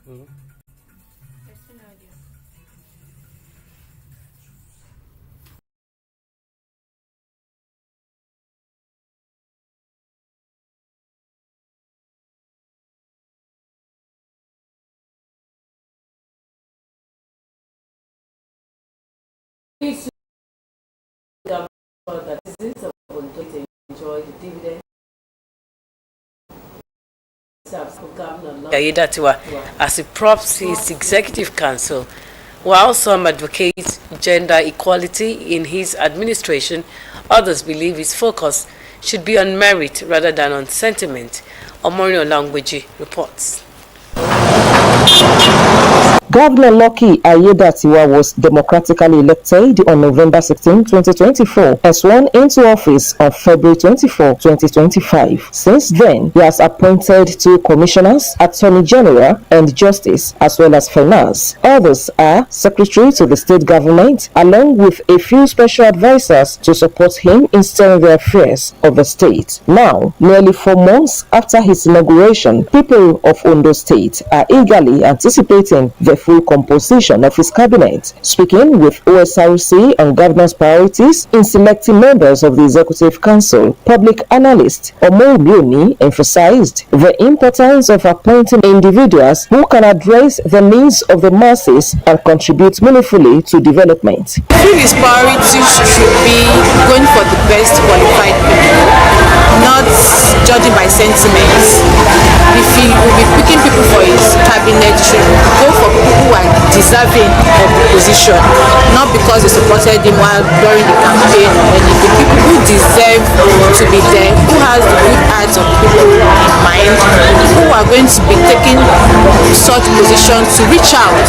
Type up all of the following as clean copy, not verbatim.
Mm. That citizens of Ondo enjoy the dividend Aiyedatiwa as he props his executive council, while some advocate gender equality in his administration, others believe his focus should be on merit rather than on sentiment. Omorin Olangweji reports. Governor Lucky Aiyedatiwa was democratically elected on November 16, 2024 and sworn into office on February 24, 2025. Since then, he has appointed 2 commissioners, Attorney General and Justice, as well as Finance. Others are Secretary to the state government, along with a few special advisors to support him in steering the affairs of the state. Now, nearly 4 months after his inauguration, people of Ondo State are eagerly anticipating the full composition of his cabinet. Speaking with Osrc on governance priorities in selecting members of the Executive Council, public analyst Omoyoni emphasized the importance of appointing individuals who can address the needs of the masses and contribute meaningfully to development. I feel his priorities should be going for the best qualified people, not judging by sentiments. If he will be picking people for his cabinet, he should go for people who are deserving of the position, not because they supported him while during the campaign or anything. People who deserve to be there, who has the good hearts of people in mind, who are going to be taking such positions to reach out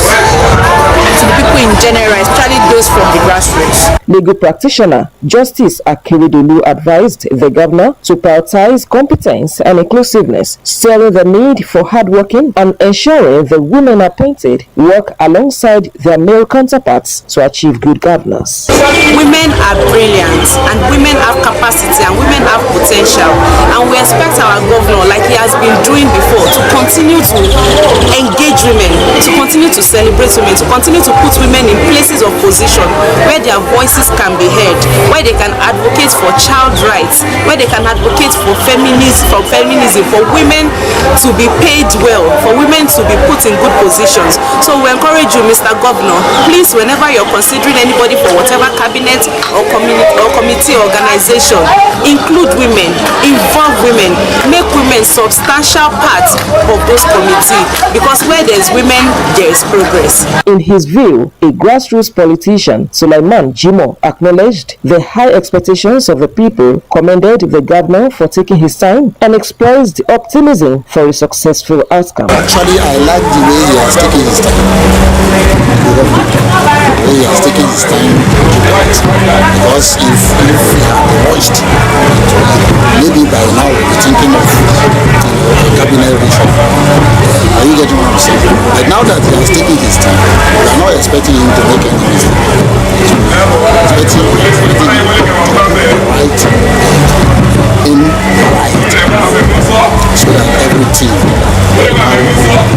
to the people in general, especially those from the grassroots. Legal practitioner Justice Akeredolu advised the governor to prioritize competence and inclusiveness, steering the need for hardworking and ensuring the women appointed work alongside their male counterparts to achieve good governance. Women are brilliant and women have capacity and women have potential, and we expect our governor, like he has been doing before, to continue to engage women, to continue to celebrate women, to continue to put women in places of position where their voices can be heard, where they can advocate for child rights, where they can advocate for feminism, for women to be paid well, for women to be put in good positions. So we encourage you, Mr. Governor, please, whenever you're considering anybody for whatever cabinet or committee organization, include women, involve women, make women substantial parts of those committees, because where there's women, there is progress. In his view, a grassroots politician, Sulaiman Jimo, acknowledged the high expectations of the people, commended the governor for taking his time, and expressed optimism for a successful outcome. Actually, I like the way he has taken his time. He has taken his time because if we had watched, maybe by now we'll be thinking of cabinet reform. Are you getting what I'm saying? But now that he has taken his time, we are not expecting him to make any mistake. We are expecting him to make the right in right, so that everything will have well.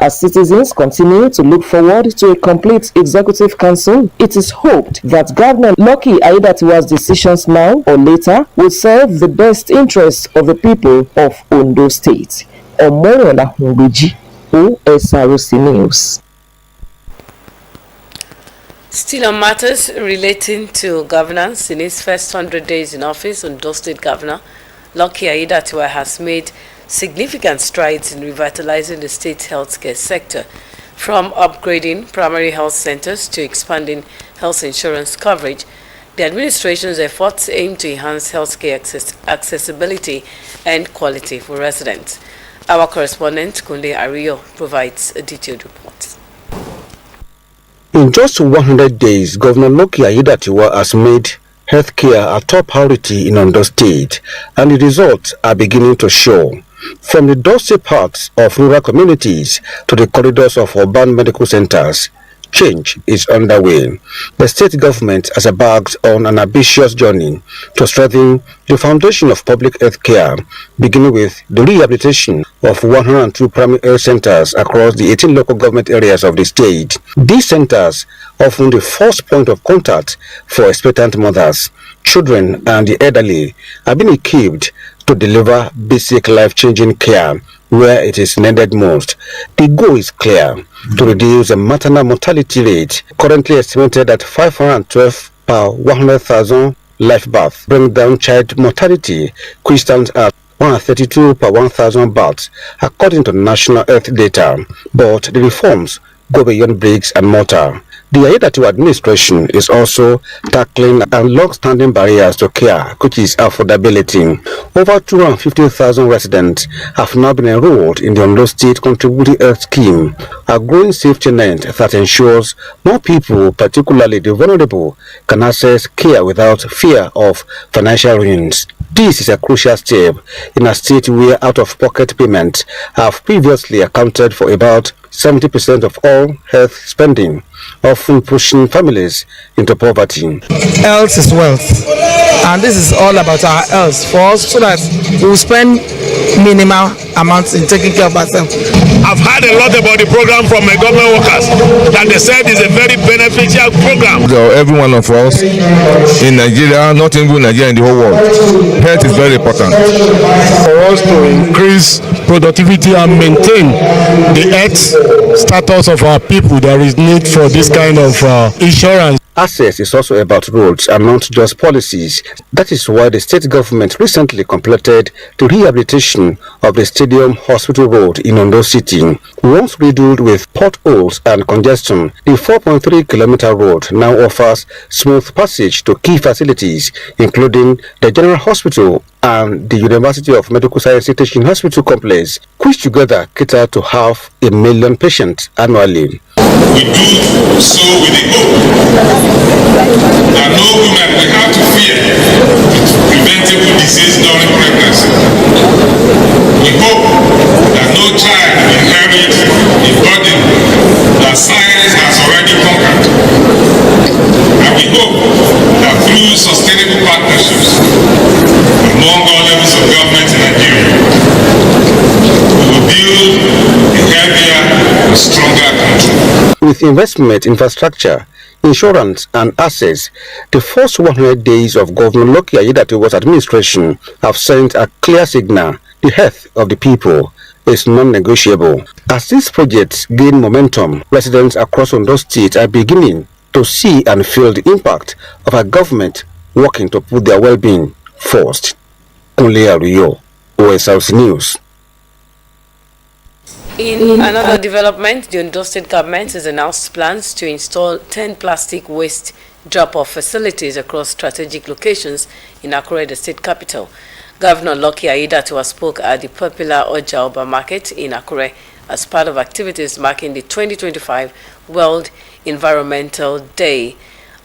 As citizens continue to look forward to a complete executive council, it is hoped that Governor Lucky Aiyedatiwa's decisions now or later will serve the best interests of the people of Ondo State. Omorin Olangweji, Osrc News. Still on matters relating to governance, in his first 100 days in office, Ondo State Governor Lucky Aiyedatiwa has made significant strides in revitalizing the state healthcare sector, from upgrading primary health centers to expanding health insurance coverage. The administration's efforts aim to enhance healthcare accessibility and quality for residents. Our correspondent, Kunle Ario, provides a detailed report. In just 100 days, Governor Lucky Aiyedatiwa has made healthcare a top priority in Ondo State, and the results are beginning to show. From the doorstep parts of rural communities to the corridors of urban medical centers, change is underway. The state government has embarked on an ambitious journey to strengthen the foundation of public health care, beginning with the rehabilitation of 102 primary health centers across the 18 local government areas of the state. These centers, often the first point of contact for expectant mothers, children, and the elderly, have been equipped to deliver basic life-changing care where it is needed most. The goal is clear: to reduce the maternal mortality rate, currently estimated at 512 per 100,000 live births, bring down child mortality, which stands at 132 per 1,000 births, according to national health data. But the reforms go beyond bricks and mortar. The Ayedatiwa administration is also tackling long-standing barriers to care, which is affordability. Over 250,000 residents have now been enrolled in the Ondo State Contributing Health Scheme, a growing safety net that ensures more people, particularly the vulnerable, can access care without fear of financial ruins. This is a crucial step in a state where out-of-pocket payments have previously accounted for about 70% of all health spending, often pushing families into poverty. Health is wealth, and this is all about our health for us, so that we will spend minimal amounts in taking care of ourselves. I've heard a lot about the program from my government workers, that they said it's a very beneficial program. So every one of us in Nigeria, not even Nigeria, in the whole world, health is very important. For us to increase productivity and maintain the health status of our people, there is need for this kind of insurance. Access is also about roads and not just policies. That is why the state government recently completed the rehabilitation of the Stadium Hospital Road in Ondo City. Once riddled with potholes and congestion, the 4.3-kilometer road now offers smooth passage to key facilities, including the General Hospital and the University of Medical Sciences Teaching Hospital Complex, which together cater to 500,000 patients annually. We do so with the hope that no woman will have to fear preventable disease during pregnancy. We hope that no child will inherit a burden that science has already conquered. And we hope that through sustainable partnerships among all levels of government in Nigeria, we will build a healthier and stronger country. With investment, infrastructure, insurance, and access, the first 100 days of Governor Lucky Ayedatiwa's administration have sent a clear signal: the health of the people is non-negotiable. As these projects gain momentum, residents across Ondo State are beginning to see and feel the impact of a government working to put their well-being first. Kunle Aruyo, Osrc News. In another development, the Ondo State government has announced plans to install 10 plastic waste drop-off facilities across strategic locations in Akure, the state capital. Governor Lucky Ayedatiwa spoke at the popular Oja Oba market in Akure as part of activities marking the 2025 World Environmental Day.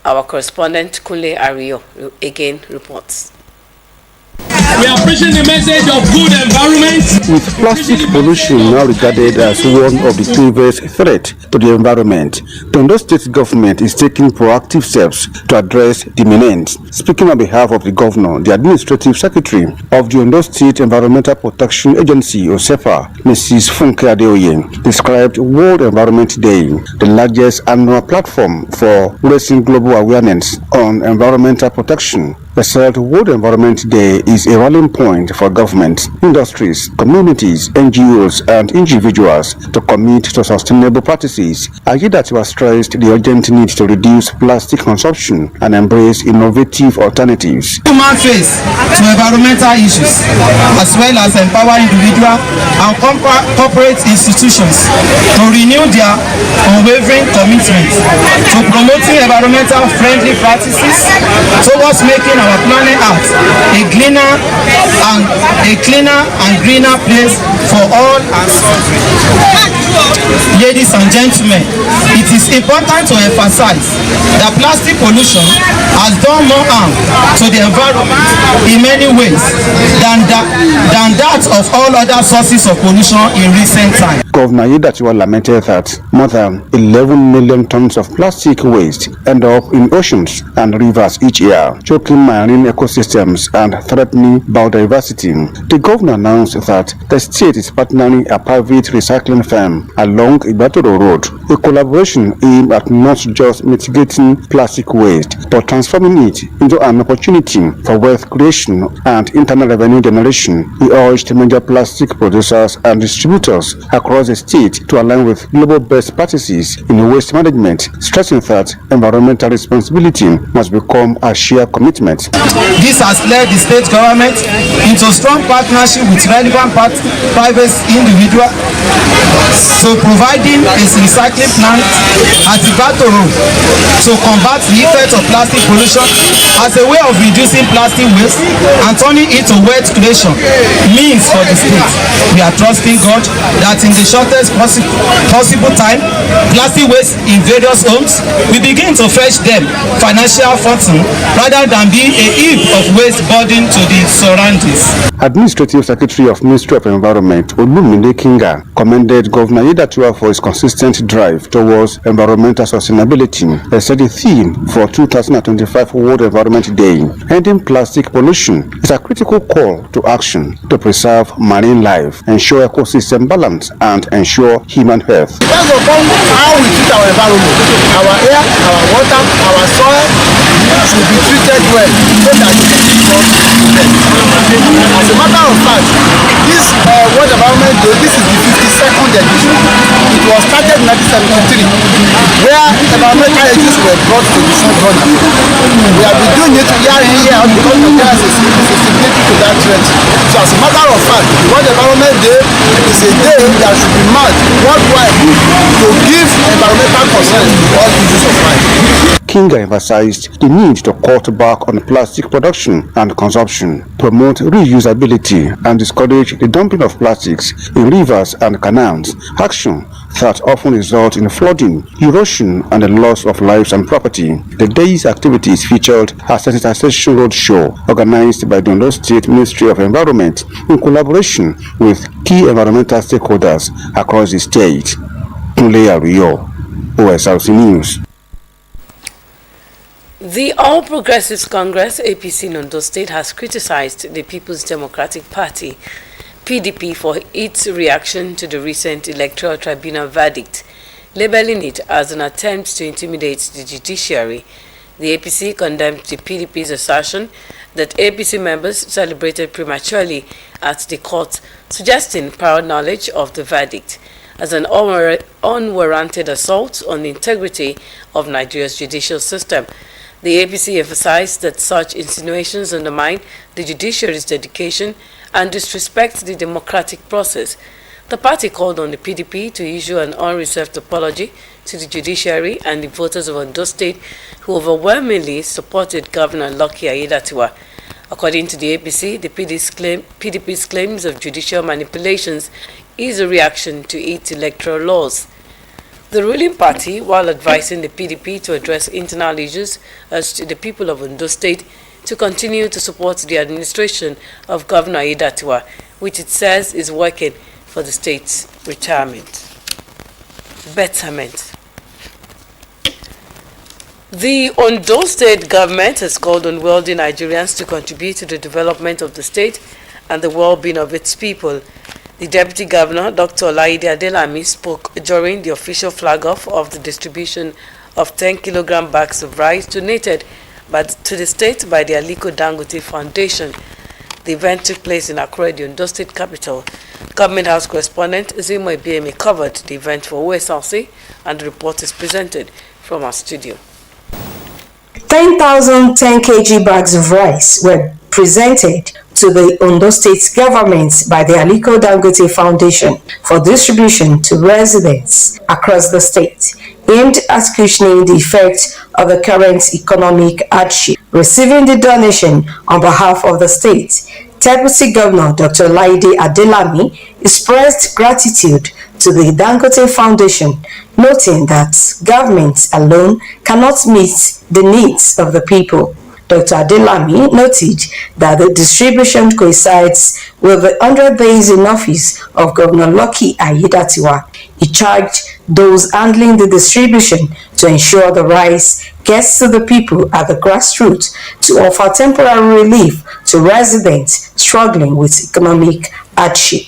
Our correspondent Kunle Aruyo again reports. We are preaching the message of good environment. With plastic pollution now regarded as one of the gravest threats to the environment, the Ondo State government is taking proactive steps to address the menace. Speaking on behalf of the governor, the administrative secretary of the Ondo State Environmental Protection Agency, OSEPA, Mrs. Funke Adeoye, described World Environment Day, the largest annual platform for raising global awareness on environmental protection. The said World Environment Day is a rallying point for government, industries, communities, NGOs, and individuals to commit to sustainable practices. Ayedatiwa stressed the urgent need to reduce plastic consumption and embrace innovative alternatives. Human face to environmental issues, as well as empower individual and corporate institutions to renew their unwavering commitment to promoting environmental friendly practices towards making our planet Earth a cleaner, and a cleaner and greener place for all and some. Ladies and gentlemen, it is important to emphasize that plastic pollution has done more harm to the environment in many ways than that of all other sources of pollution in recent times. Governor Aiyedatiwa lamented that more than 11 million tons of plastic waste end up in oceans and rivers each year, choking marine ecosystems and threatening biodiversity. The governor announced that the state is partnering a private recycling firm along Ibatoro Road, a collaboration aimed at not just mitigating plastic waste, but transforming it into an opportunity for wealth creation and internal revenue generation. He urged major plastic producers and distributors across the state to align with global best practices in waste management, stressing that environmental responsibility must become a shared commitment. This has led the state government into strong partnership with relevant private individuals, so providing a recycling plant at Ibatoro to combat the effects of plastic pollution as a way of reducing plastic waste and turning it to wealth creation means for the state. We are trusting God that in the shortest possible time, plastic waste in various homes will begin to fetch them financial fortune rather than be a heap of waste burden to the surroundings. Administrative Secretary of Ministry of Environment Olumide Kinga commended Governor Aiyedatiwa for his consistent drive towards environmental sustainability. He said the theme for 2025 World Environment Day, ending plastic pollution, is a critical call to action to preserve marine life, ensure ecosystem balance, and ensure human health. Depends upon how we treat our environment, our air, our water, our soil should be treated well so that it can be as a matter of fact, this World Environment Day, this is the 52nd edition. It was started in 1973, where environmental issues were brought to the front runner. We have been doing it year in, year out because Nigeria is sensibility to that threat. So as a matter of fact, the World Environment Day is a day that should be marked worldwide to give environmental concerns to all issues of life. Kinga emphasized the need to cut back on plastic production and consumption, promote reusability, and discourage the dumping of plastics in rivers and canals, action that often result in flooding, erosion, and the loss of lives and property. The day's activities featured a sensitization roadshow organized by the Ondo State Ministry of Environment in collaboration with key environmental stakeholders across the state. Nule Rio, Osrc News. The All Progressives Congress, APC in Ondo State, has criticized the People's Democratic Party, PDP, for its reaction to the recent Electoral Tribunal verdict, labeling it as an attempt to intimidate the judiciary. The APC condemned the PDP's assertion that APC members celebrated prematurely at the court, suggesting prior knowledge of the verdict as an unwarranted assault on the integrity of Nigeria's judicial system. The APC emphasized that such insinuations undermine the judiciary's dedication and disrespect the democratic process. The party called on the PDP to issue an unreserved apology to the judiciary and the voters of Ondo State who overwhelmingly supported Governor Lucky Aiyedatiwa. According to the APC, the PDP's claims of judicial manipulations is a reaction to its electoral laws. The ruling party, while advising the PDP to address internal issues, urged the people of Ondo State to continue to support the administration of Governor Aiyedatiwa, which it says is working for the state's betterment. The Ondo State government has called on wealthy Nigerians to contribute to the development of the state and the well-being of its people. The Deputy Governor, Dr. Olaide Adelami, spoke during the official flag-off of the distribution of 10-kilogram bags of rice donated to the state by the Aliko Dangote Foundation. The event took place in Akure, the Ondo State capital. Government House correspondent Zimo Ibiemi covered the event for Osrc, and the report is presented from our studio. 10,000 10 kg bags of rice were presented to the Ondo State government by the Aliko Dangote Foundation for distribution to residents across the state, aimed at cushioning the effect of the current economic hardship. Receiving the donation on behalf of the state, Deputy Governor Dr. Laide Adelami expressed gratitude to the Dangote Foundation, noting that government alone cannot meet the needs of the people. Dr. Adelami noted that the distribution coincides with the 100 days in office of Governor Lucky Aiyedatiwa. He charged those handling the distribution to ensure the rice gets to the people at the grassroots to offer temporary relief to residents struggling with economic hardship.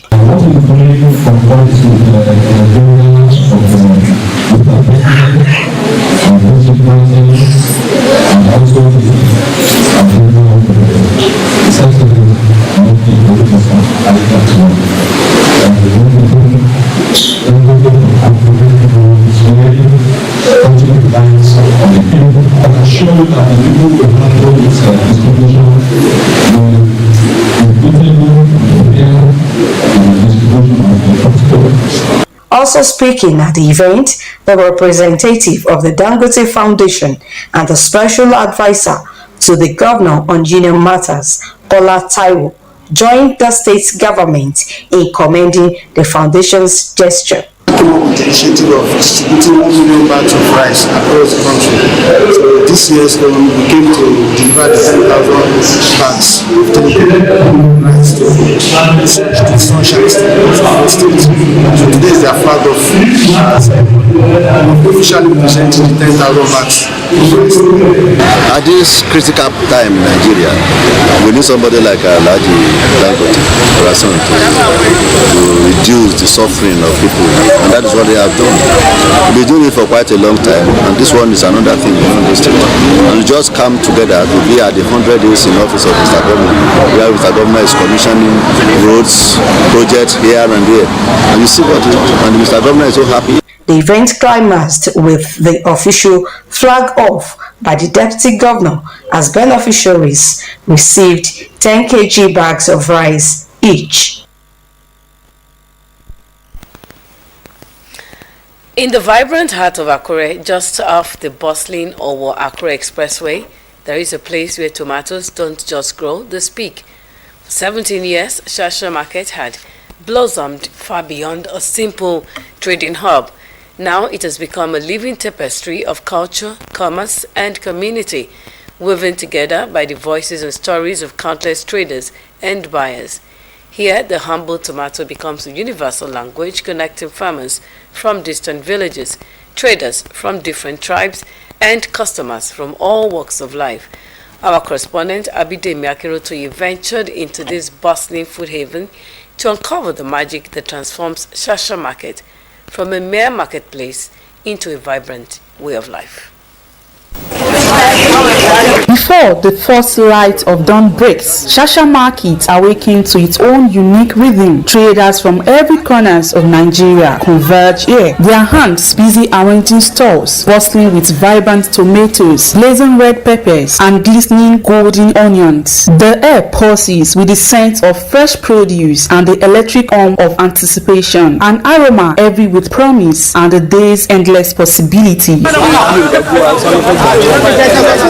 Also speaking at the event, the representative of the Dangote Foundation and the special advisor to the governor on union matters, Bola Taiwo, joined the state government in commending the foundation's gesture. The initiative of distributing 1 million bags of rice across the country. So this year's we came to deliver the 10,000 bags of rice to the Sunshine State. So today is their flag of officially presenting the 10,000 bags. At this critical time in Nigeria, we need somebody like Alhaji Dangote to reduce the suffering of people. And that is what they have done. We've been doing it for quite a long time, and this one is another thing we understand. And we just come together to be at the 100 days in office of Mr. Governor, where Mr. Governor is commissioning roads, projects here and there. And you see what it is, and Mr. Governor is so happy. The event climaxed with the official flag off by the Deputy Governor as beneficiaries received 10 kg bags of rice each. In the vibrant heart of Akure, just off the bustling Owo-Akure Expressway, there is a place where tomatoes don't just grow, they speak. For 17 years, Shasha Market had blossomed far beyond a simple trading hub. Now it has become a living tapestry of culture, commerce, and community, woven together by the voices and stories of countless traders and buyers. Here, the humble tomato becomes a universal language connecting farmers from distant villages, traders from different tribes, and customers from all walks of life. Our correspondent, Abidemi Akerotoye, ventured into this bustling food haven to uncover the magic that transforms Shasha Market from a mere marketplace into a vibrant way of life. Before the first light of dawn breaks, Shasha Market awakened to its own unique rhythm. Traders from every corners of Nigeria converge here, their hands busy arranging stalls, bustling with vibrant tomatoes, blazing red peppers, and glistening golden onions. The air pulses with the scent of fresh produce and the electric hum of anticipation, an aroma heavy with promise and a day's endless possibility.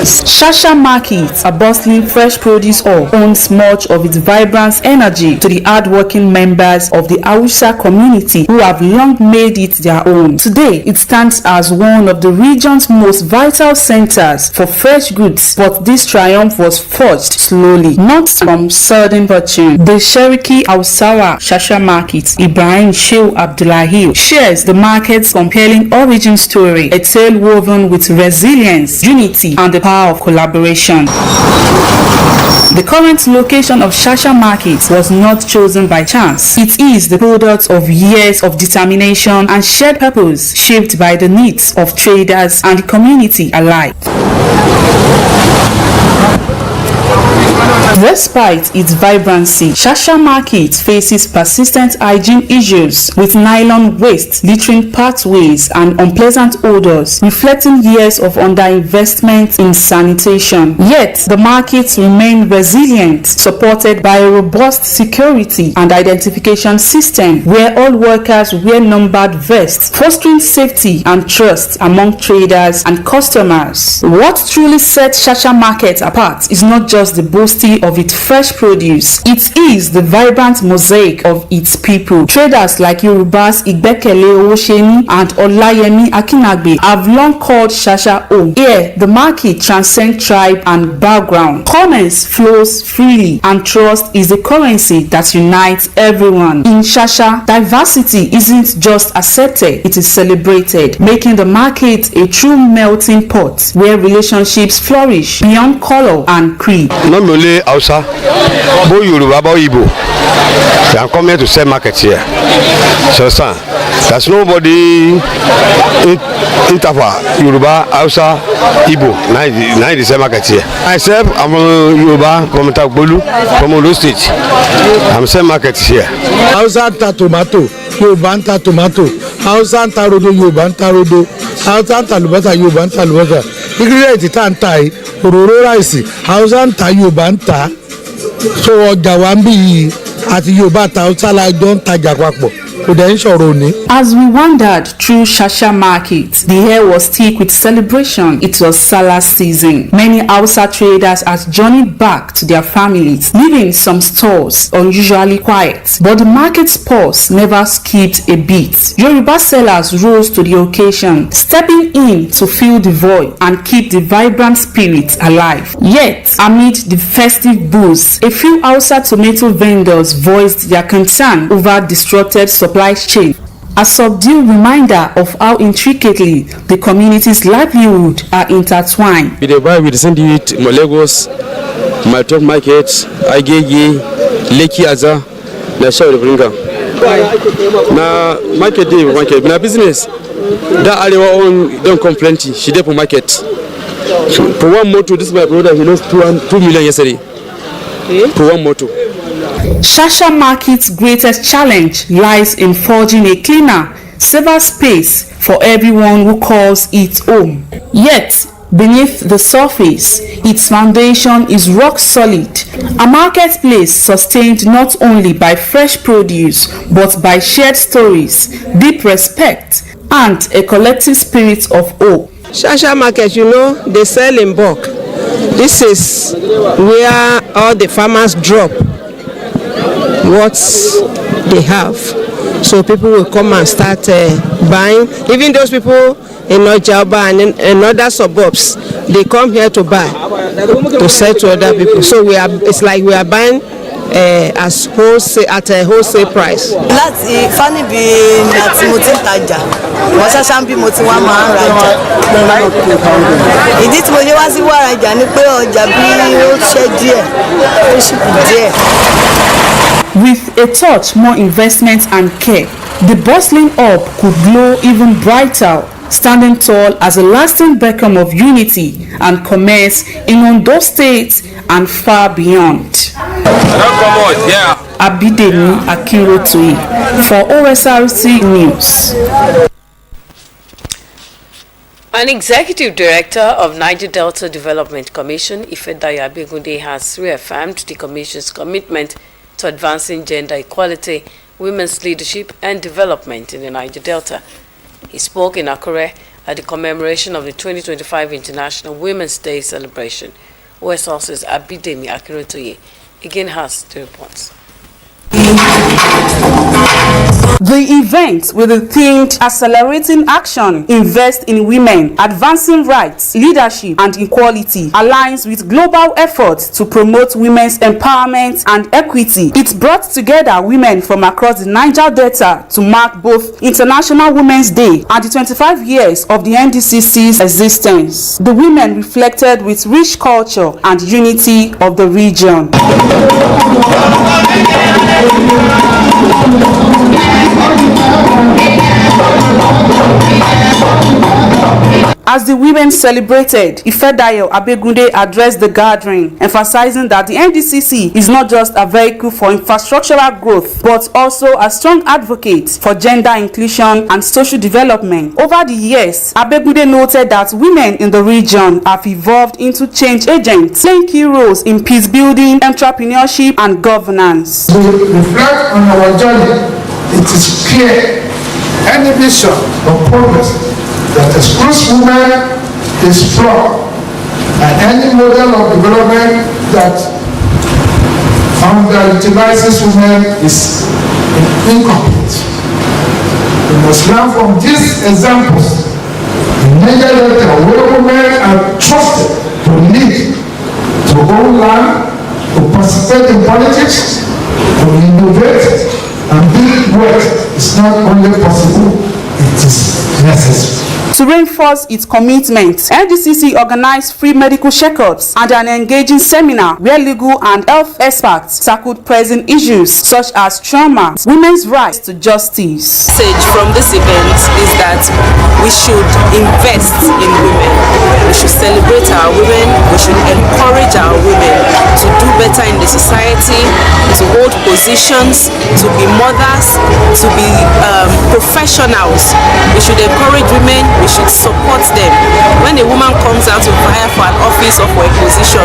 Shasha Market, a bustling fresh produce hall, owns much of its vibrant energy to the hard-working members of the Hausa community who have long made it their own. Today, it stands as one of the region's most vital centers for fresh goods, but this triumph was forged slowly, not from sudden fortune. The Cherokee Hausawa Shasha Market, Ibrahim Shehu Abdullahi, shares the market's compelling origin story, a tale woven with resilience, unity, and the power of collaboration. The current location of Shasha Market was not chosen by chance. It is the product of years of determination and shared purpose shaped by the needs of traders and the community alike. Despite its vibrancy, Shasha Market faces persistent hygiene issues with nylon waste littering pathways and unpleasant odors, reflecting years of underinvestment in sanitation. Yet, the markets remain resilient, supported by a robust security and identification system where all workers wear numbered vests, fostering safety and trust among traders and customers. What truly sets Shasha Market apart is not just the boasting of of its fresh produce. It is the vibrant mosaic of its people. Traders like Yorubas Igbekele Owosheni and Olayemi Akinagbe have long called Shasha home. Here, the market transcends tribe and background. Commerce flows freely and trust is the currency that unites everyone. In Shasha, diversity isn't just accepted, it is celebrated, making the market a true melting pot where relationships flourish beyond color and creed. Not only Hausa, both Yoruba, both Igbo, they are coming to sell market here. So, sir, there's nobody in Tafa, Yoruba, Hausa, Igbo, now the same market here. Myself, I'm from Yoruba, from Tagbolu, from Ondo State. I'm same market here. Hausa ta tomato, Yoruba ta tomato, Hausa ta rodo, Yoruba ta rodo, Hausa ta lubasa, Yoruba ta lubasa. Ingredient ta ntai, òróró rice, Hausa ta Yoruba ta. So ọjà wa ń bí àti Yoruba ta Hausa la jọ ń tajà papọ̀. As we wandered through Shasha Market, the air was thick with celebration. It was Salah season. Many Hausa traders had journeyed back to their families, leaving some stores unusually quiet. But the market's pulse never skipped a beat. Yoruba sellers rose to the occasion, stepping in to fill the void and keep the vibrant spirit alive. Yet, amid the festive booze, a few Hausa tomato vendors voiced their concern over disrupted supply chain, a subdued reminder of how intricately the community's livelihood are intertwined. We buy with the Lagos, my top market, Agege, Lekki Aza, na share the bringa. Na market day market, na business. That area on don't complain. She dey for market. For one motor, this is my brother. He lost 2 million yesterday. For one motor. Shasha Market's greatest challenge lies in forging a cleaner, safer space for everyone who calls it home. Yet, beneath the surface, its foundation is rock solid, a marketplace sustained not only by fresh produce but by shared stories, deep respect, and a collective spirit of hope. Shasha Market, they sell in bulk. This is where all the farmers drop what they have, so people will come and start buying. Even those people in Ojaba and in other suburbs, they come here to buy, to sell to other people. So it's like we are buying as wholesale at a wholesale price. Láti fani bí láti mo ti ń tajà wọ́n ṣáṣá ń bí mo ti wá máa ń rajà. Ìdí tí mo ṣe wá sí wá rajà ni pé ọjà bí ó ṣe díẹ̀ ó sì kù díẹ̀. With a touch more investment and care, the bustling hub could glow even brighter, standing tall as a lasting beacon of unity and commerce in Ondo State and far beyond. Abidemi Akinrotoye for Osrc News. An executive director of Niger Delta Development Commission, Ifedayo Abegunde, has reaffirmed the Commission's commitment to advancing gender equality, women's leadership, and development in the Niger Delta. He spoke in Akure at the commemoration of the 2025 International Women's Day celebration. Osrc's Abidemi Akinrotoye again has the reports. The event, with the theme Accelerating Action, Invest in Women, Advancing Rights, Leadership and Equality, aligns with global efforts to promote women's empowerment and equity. It brought together women from across the Niger Delta to mark both International Women's Day and the 25 years of the NDCC's existence. The women reflected with rich culture and unity of the region. As the women celebrated, Ifedayo Abegunde addressed the gathering, emphasizing that the NDCC is not just a vehicle for infrastructural growth, but also a strong advocate for gender inclusion and social development. Over the years, Abegunde noted that women in the region have evolved into change agents, playing key roles in peace building, entrepreneurship, and governance. To reflect on our journey, it is clear any vision of progress that excludes women is flawed, and any model of development that underutilizes women is incomplete. We must learn from these examples. In Niger Delta, where women are trusted to lead, to own land, to participate in politics, to innovate, and build wealth is not only possible, it is necessary. To reinforce its commitment, NDCC organized free medical checkups and an engaging seminar where legal and health experts tackled pressing issues such as trauma, women's rights to justice. The message from this event is that we should invest in women. We should celebrate our women. We should encourage our women to do better in the society, to hold positions, to be mothers, to be professionals. We should encourage women. We should support them. When a woman comes out to vie for an office or for a position,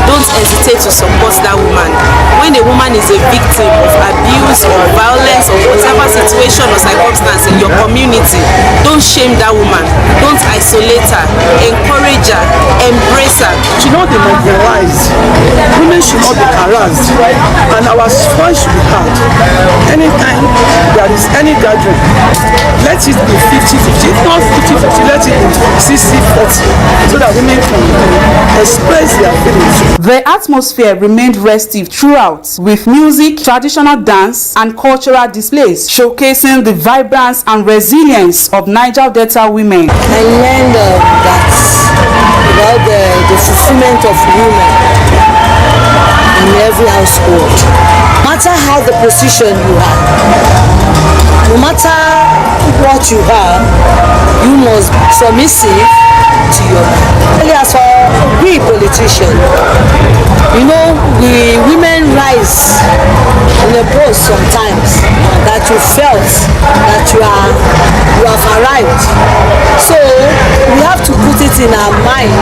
don't hesitate to support that woman. When a woman is a victim of abuse or violence or whatever situation or circumstance in your community, don't shame that woman. Don't isolate her. Encourage her. Embrace her. Should not be marginalized. Women should not be harassed. And our voice should be heard. Anytime there is any gathering, let it be 50-50. If not 50-50, let it be 60-40, so that women can express their feelings. The atmosphere remained restive throughout, with music, traditional dance, and cultural displays showcasing the vibrance and resilience of Niger Delta women. I learned about the fulfillment of women in every household. No matter how the position you are, no matter what you are, you must be submissive to your man. As for we politicians, you know, we women rise in a post sometimes that you felt that you have arrived. So we have to put it in our mind